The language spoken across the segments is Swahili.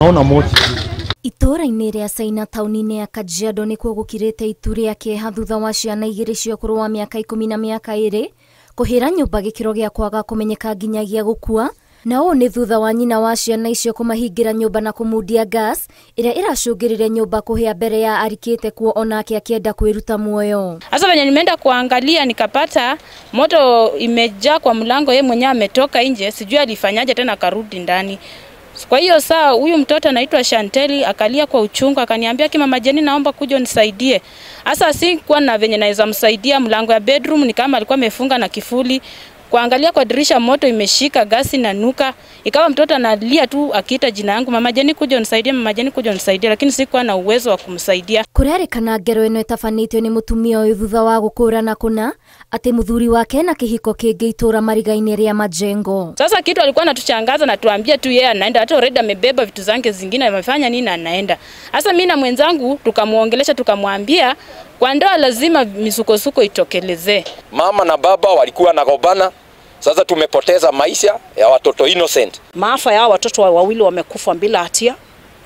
Naona moto. Itora-inĩ rĩa Caina taũni-inĩ ya Kajiado nĩkuo gũkirĩte itu rĩa kĩeha thutha wa ciana igĩrĩ cia ũkũrũ wa mĩaka 10 na mĩaka 2 kũhĩra nyũmba gĩkĩro gĩa kwaga kũmenyeka nginyagia gũkua, na ũũ nĩ thutha wa nyina wa ciana icio kũmahingĩra nyũmba na kũmundia gas ĩrĩa ĩracũngĩrĩria nyũmba kũhĩa mbere ya arikĩte kuo onake akienda kwĩruta muoyo. Sasa venye nimeenda kuangalia nikapata moto imejaa kwa mlango, yeye mwenyewe ametoka nje, sijui alifanyaje tena karudi ndani. Kwa hiyo saa huyu mtoto anaitwa Shanteli akalia kwa uchungu akaniambia Mama Jenny, naomba kuja unisaidie. Sasa sikuwa na venye naweza msaidia, mlango ya bedroom ni kama alikuwa amefunga na kifuli. Kuangalia kwa dirisha moto imeshika, gasi na nuka. Ikawa mtoto analia tu akiita jina yangu, Mama Jenny kuja unisaidie, Mama Jenny kuja unisaidie, lakini sikuwa na uwezo wa kumsaidia. Kurerikana ngero ĩno ĩtabanĩtio nĩ mũtumia ũyũ thutha wa gũkũrana kũna atĩ mũthuri wake na kĩhiko kĩngĩ itũra Mariga-inĩ rĩa Majengo. Sasa kitu alikuwa anatuchangaza na tuambia tu yeye anaenda, hata already amebeba vitu zake zingine, amefanya nini anaenda. Sasa mimi na mwenzangu tukamuongelesha, tukamwambia kwa ndoa lazima misukosuko itokelezee. Mama na baba walikuwa nagombana. Sasa tumepoteza maisha ya watoto innocent. Maafa ya watoto wawili wamekufa bila hatia,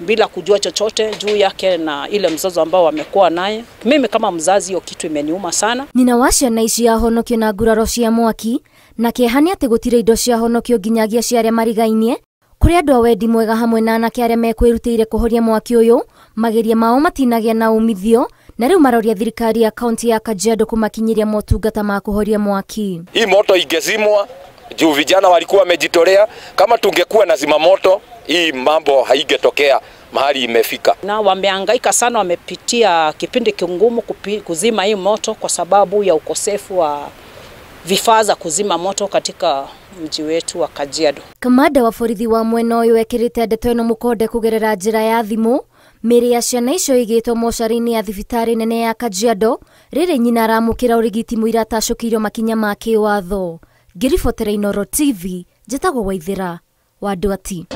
bila kujua chochote juu yake na ile mzozo ambao wamekuwa naye. Mimi kama mzazi hiyo kitu imeniuma sana. Nina wa ciana ici yahonokio na nguraro cia mwaki na kĩeha atĩ gũtirĩ indo cia honokio nginyagia cia arĩa Mariga-inĩ, kũrĩ andũ a wendi mwega hamwe na anake arĩa mekwĩrutĩire kũhoria mwaki ũyũ mageria mao matinagĩa na umithio, na rĩu maroria thirikari ya kaunti ya Kajiado kumakinyiria motungata ma kuhoria mwaki. Hii moto ingezimwa juu vijana walikuwa wamejitolea. Kama tungekuwa na zima moto hii mambo haigetokea mahali imefika. Na wamehangaika sana, wamepitia kipindi kingumu kuzima hii moto kwa sababu ya ukosefu wa vifaa za kuzima moto katika mji wetu wa Kajiado. Kamanda wa borithi wa mwena ũyũ ekĩrĩte ndeto ĩno mũkonde kũgerera njĩra ya thimũ. Mĩrĩ ya ciana icio ĩigĩtwo mocarĩ-inĩ ya thibitarĩ nene ya Kajiado rĩrĩ nyina aramũkĩra ũrigiti mũira atacũkĩirwo makinya ma kĩwatho. Ngĩribotera Inooro TV, njĩtagwo Waithĩra wa Ndwati.